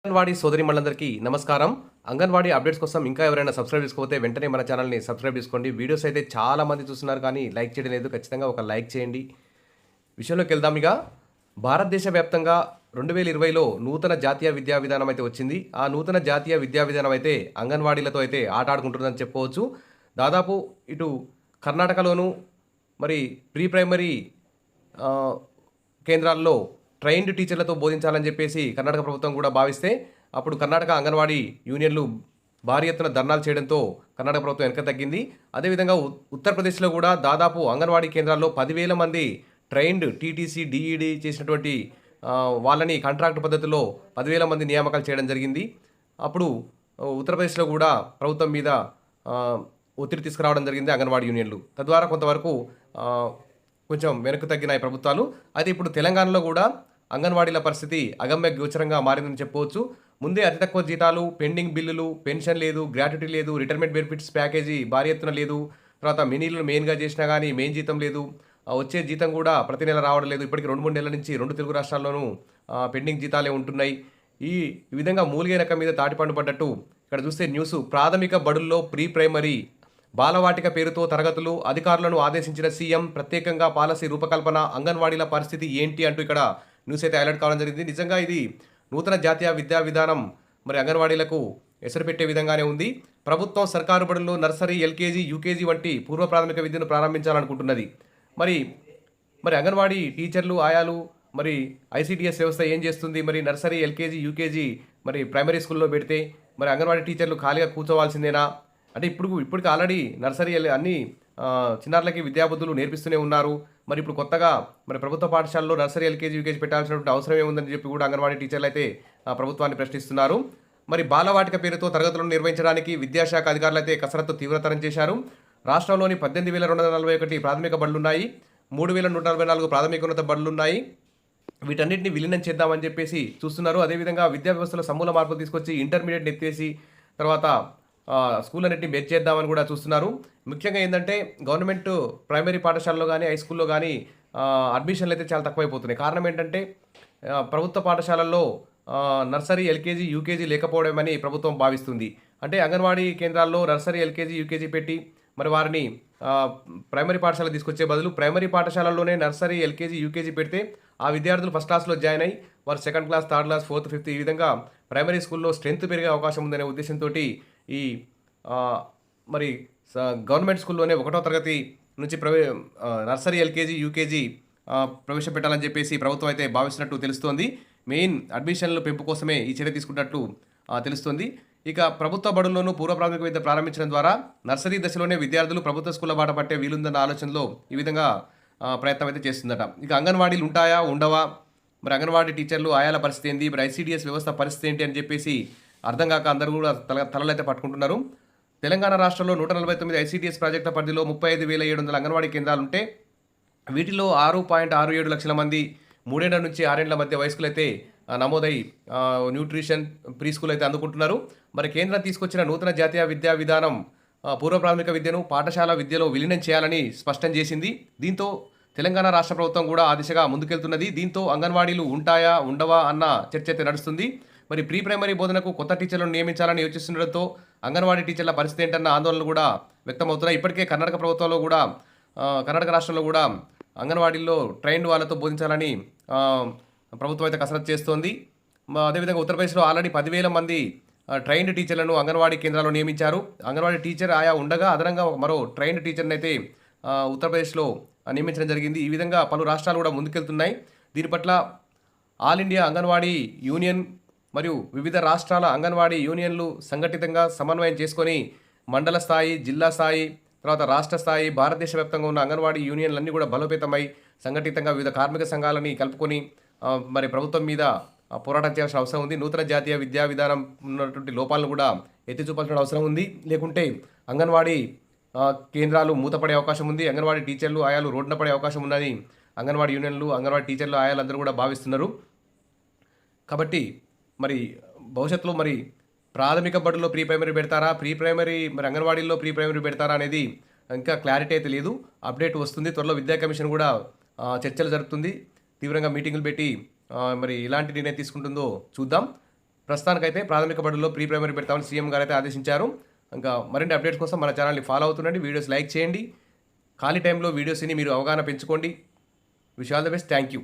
అంగన్వాడీ సోదరిమణులందరికీ నమస్కారం. అంగన్వాడీ అప్డేట్స్ కోసం ఇంకా ఎవరైనా సబ్స్క్రైబ్ చేసుకోకపోతే వెంటనే మన ఛానల్‌ని సబ్స్క్రైబ్ చేసుకోండి. వీడియోస్ అయితే చాలా మంది చూస్తున్నారు కానీ లైక్ చేయడం లేదు. ఖచ్చితంగా ఒక లైక్ చేయండి. విషయంలోకెళ్దాం ఇక. భారతదేశ వ్యాప్తంగా 2020లో నూతన జాతీయ విద్యా విధానం అయితే వచ్చింది. ఆ నూతన జాతీయ విద్యా విధానం అయితే అంగన్వాడీలతో అయితే ఆట ఆడుకుంటుందని చెప్పుకోవచ్చు. దాదాపు ఇటు కర్ణాటకలోను మరి ప్రీ ప్రైమరీ ఆహ్, కేంద్రాల్లో ట్రైన్డ్ టీచర్లతో బోధించాలని చెప్పేసి కర్ణాటక ప్రభుత్వం కూడా భావిస్తే, అప్పుడు కర్ణాటక అంగన్వాడీ యూనియన్లు భారీ ఎత్తున ధర్నాలు చేయడంతో కర్ణాటక ప్రభుత్వం వెనక్కి తగ్గింది. అదేవిధంగా ఉత్తరప్రదేశ్‌లో కూడా దాదాపు అంగన్వాడీ కేంద్రాల్లో 10,000 మంది ట్రైన్డ్ టీటీసీ, డీఈడీ చేసినటువంటి వాళ్ళని కాంట్రాక్ట్ పద్ధతిలో 10,000 మంది నియామకాలు చేయడం జరిగింది. అప్పుడు ఉత్తరప్రదేశ్‌లో కూడా ప్రభుత్వం మీద ఆహ్, ఒత్తిడి తీసుకురావడం జరిగింది అంగన్వాడీ యూనియన్లు. తద్వారా కొంతవరకు ఆహ్, కొంచెం వెనక్కి తగ్గినాయి ప్రభుత్వాలు. అయితే ఇప్పుడు తెలంగాణలో కూడా అంగన్వాడీల పరిస్థితి అగమ్య గోచరంగా మారిందని చెప్పవచ్చు. ముందే అతి తక్కువ జీతాలు, పెండింగ్ బిల్లులు, పెన్షన్ లేదు, గ్రాట్యుటీ లేదు, రిటైర్మెంట్ బెనిఫిట్స్ ప్యాకేజీ భారీ ఎత్తున లేదు. తర్వాత మినీలు మెయిన్‌గా చేసినా గానీ మెయిన్ జీతం లేదు. వచ్చే జీతం కూడా ప్రతి నెల రావడం లేదు. ఇప్పటికి 2, 3 నెలల నుంచి 2 తెలుగు రాష్ట్రాల్లోనూ పెండింగ్ జీతాలే ఉంటున్నాయి. ఈ ఈ విధంగా మూలిగే నక్క మీద తాటిపండు పడ్డట్టు ఇక్కడ చూస్తే న్యూసు ప్రాథమిక బడుల్లో ప్రీ ప్రైమరీ బాలవాటిక పేరుతో తరగతులు అధికారులను ఆదేశించిన సీఎం ప్రత్యేకంగా పాలసీ రూపకల్పన అంగన్వాడీల పరిస్థితి ఏంటి అంటూ ఇక్కడ న్యూస్ అయితే హైలైట్ కావడం జరిగింది. నిజంగా ఇది నూతన జాతీయ విద్యా విధానం మరి అంగన్వాడీలకు ఎసరు పెట్టే విధంగానే ఉంది. ప్రభుత్వం సర్కారు బడుల్లో నర్సరీ, ఎల్కేజీ, యూకేజీ వంటి పూర్వ ప్రాథమిక విద్యను ప్రారంభించాలనుకుంటున్నది. మరి మరి అంగన్వాడీ టీచర్లు, ఆయాలు మరి ఐసీడీఎస్ వ్యవస్థ ఏం చేస్తుంది? మరి నర్సరీ, ఎల్కేజీ, యూకేజీ మరి ప్రైమరీ స్కూల్లో పెడితే మరి అంగన్వాడీ టీచర్లు ఖాళీగా కూర్చోవాల్సిందేనా? అంటే ఇప్పటికి ఆల్రెడీ నర్సరీ అన్ని చిన్నారులకి విద్యాబుద్ధులు నేర్పిస్తూనే ఉన్నారు. మరి ఇప్పుడు కొత్తగా మరి ప్రభుత్వ పాఠశాలలో నర్సరీ, ఎల్కేజీ, యూకేజీ పెట్టాల్సినటువంటి అవసరం ఏముందని చెప్పి కూడా అంగన్వాడీ టీచర్లు అయితే ప్రభుత్వాన్ని ప్రశ్నిస్తున్నారు. మరి బాలవాటిక పేరుతో తరగతులను నిర్వహించడానికి విద్యాశాఖ అధికారులు అయితే కసరత్తు తీవ్రతరం చేశారు. రాష్ట్రంలోని 18,241 ప్రాథమిక బడులున్నాయి. 3,144 ప్రాథమికోన్నత బడులున్నాయి. వీటన్నిటిని విలీనం చేద్దామని చెప్పేసి చూస్తున్నారు. అదేవిధంగా విద్యా వ్యవస్థలో సమూల మార్పులు తీసుకొచ్చి ఇంటర్మీడియట్ ఎత్తేసి తర్వాత స్కూళ్ళన్నింటినీ మెర్జ్ చేద్దామని కూడా చూస్తున్నారు. ముఖ్యంగా ఏంటంటే గవర్నమెంట్ ప్రైమరీ పాఠశాలలో కానీ హై స్కూల్లో కానీ అడ్మిషన్లు అయితే చాలా తక్కువైపోతున్నాయి. కారణం ఏంటంటే ప్రభుత్వ పాఠశాలల్లో నర్సరీ, ఎల్కేజీ, యూకేజీ లేకపోవడమని ప్రభుత్వం భావిస్తుంది. అంటే అంగన్వాడీ కేంద్రాల్లో నర్సరీ, ఎల్కేజీ, యూకేజీ పెట్టి మరి వారిని ప్రైమరీ పాఠశాల తీసుకొచ్చే బదులు ప్రైమరీ పాఠశాలల్లోనే నర్సరీ, ఎల్కేజీ, యూకేజీ పెడితే ఆ విద్యార్థులు ఫస్ట్ క్లాస్లో జాయిన్ అయ్యి వారు second class, third class, fourth, fifth ఈ విధంగా ప్రైమరీ స్కూల్లో స్ట్రెంత్ పెరిగే అవకాశం ఉందనే ఉద్దేశంతో ఈ మరి గవర్నమెంట్ స్కూల్లోనే 1వ తరగతి నుంచి నర్సరీ, ఎల్కేజీ, యూకేజీ ప్రవేశపెట్టాలని చెప్పేసి ప్రభుత్వం అయితే భావిస్తున్నట్టు తెలుస్తోంది. మెయిన్ అడ్మిషన్ల పెంపు కోసమే ఈ చర్య తీసుకున్నట్టు తెలుస్తోంది. ఇక ప్రభుత్వ బడుల్లోనూ పూర్వ ప్రాథమిక విద్య ప్రారంభించడం ద్వారా నర్సరీ దశలోనే విద్యార్థులు ప్రభుత్వ స్కూళ్ళ బాట పట్టే వీలుందన్న ఆలోచనలో ఈ విధంగా ప్రయత్నం అయితే చేస్తుందట. ఇక అంగన్వాడీలు ఉంటాయా, ఉండవా? మరి అంగన్వాడీ టీచర్లు, ఆయాల పరిస్థితి ఏంటి? మరి ఐసీడీఎస్ వ్యవస్థ పరిస్థితి ఏంటి అని చెప్పేసి అర్థం కాక అందరూ కూడా తలలైతే పట్టుకుంటున్నారు. తెలంగాణ రాష్ట్రంలో 149 ఐసీడీఎస్ ప్రాజెక్టుల పరిధిలో 35,700 అంగన్వాడీ కేంద్రాలుంటే వీటిలో 6.67 లక్షల మంది 3 ఏళ్ల నుంచి 6 ఏళ్ల మధ్య వయస్కులైతే నమోదై న్యూట్రిషన్, ప్రీ స్కూల్ అయితే అందుకుంటున్నారు. మరి కేంద్రం తీసుకొచ్చిన నూతన జాతీయ విద్యా విధానం పూర్వ ప్రాథమిక విద్యను పాఠశాల విద్యలో విలీనం చేయాలని స్పష్టం చేసింది. దీంతో తెలంగాణ రాష్ట్ర ప్రభుత్వం కూడా ఆ దిశగా ముందుకెళ్తున్నది. దీంతో అంగన్వాడీలు ఉంటాయా, ఉండవా అన్న చర్చ అయితే నడుస్తుంది. మరి ప్రీ ప్రైమరీ బోధనకు కొత్త టీచర్లను నియమించాలని యోచిస్తుండటంతో అంగన్వాడీ టీచర్ల పరిస్థితి ఏంటన్న ఆందోళనలు కూడా వ్యక్తమవుతున్నాయి. ఇప్పటికే కర్ణాటక ప్రభుత్వంలో కూడా కర్ణాటక రాష్ట్రంలో కూడా అంగన్వాడీల్లో ట్రైన్డ్ వాళ్ళతో బోధించాలని ప్రభుత్వం అయితే కసరత్తు చేస్తోంది. అదేవిధంగా ఉత్తరప్రదేశ్లో ఆల్రెడీ 10,000 మంది ట్రైన్డ్ టీచర్లను అంగన్వాడీ కేంద్రాల్లో నియమించారు. అంగన్వాడీ టీచర్ ఆయా ఉండగా అదనంగా మరో ట్రైన్డ్ టీచర్ని అయితే ఉత్తరప్రదేశ్లో నియమించడం జరిగింది. ఈ విధంగా పలు రాష్ట్రాలు కూడా ముందుకెళ్తున్నాయి. దీని పట్ల ఆల్ ఇండియా అంగన్వాడీ యూనియన్ మరియు వివిధ రాష్ట్రాల అంగన్వాడీ యూనియన్లు సంఘటితంగా సమన్వయం చేసుకొని మండల స్థాయి, జిల్లా స్థాయి, తర్వాత రాష్ట్ర స్థాయి, భారతదేశ వ్యాప్తంగా ఉన్న అంగన్వాడీ యూనియన్లన్నీ కూడా బలోపేతమై సంఘటితంగా వివిధ కార్మిక సంఘాలని కలుపుకొని మరి ప్రభుత్వం మీద పోరాటం చేయాల్సిన అవసరం ఉంది. నూతన జాతీయ విద్యా విధానం ఉన్నటువంటి లోపాలను కూడా ఎత్తి చూపాల్సిన అవసరం ఉంది. లేకుంటే అంగన్వాడీ కేంద్రాలు మూతపడే అవకాశం ఉంది. అంగన్వాడీ టీచర్లు, ఆయాలు రోడ్డున పడే అవకాశం ఉందని అంగన్వాడీ యూనియన్లు, అంగన్వాడీ టీచర్లు, ఆయాలు అందరూ కూడా భావిస్తున్నారు. కాబట్టి మరి భవిష్యత్తులో మరి ప్రాథమిక బడుల్లో ప్రీ ప్రైమరీ పెడతారా, మరి అంగన్వాడీల్లో ప్రీ ప్రైమరీ పెడతారా అనేది ఇంకా క్లారిటీ అయితే లేదు. అప్డేట్ వస్తుంది. త్వరలో విద్యా కమిషన్ కూడా చర్చలు జరుపుతుంది. తీవ్రంగా మీటింగులు పెట్టి మరి ఎలాంటి నిర్ణయం తీసుకుంటుందో చూద్దాం. ప్రస్తుతానికైతే ప్రాథమిక బడుల్లో ప్రీ ప్రైమరీ పెడతామని సీఎం గారు అయితే ఆదేశించారు. ఇంకా మరిన్ని అప్డేట్స్ కోసం మన ఛానల్ని ఫాలో అవుతుండండి. వీడియోస్ లైక్ చేయండి. ఖాళీ టైంలో వీడియోస్ని మీరు అవగాహన పెంచుకోండి. Wish all the best. Thank you.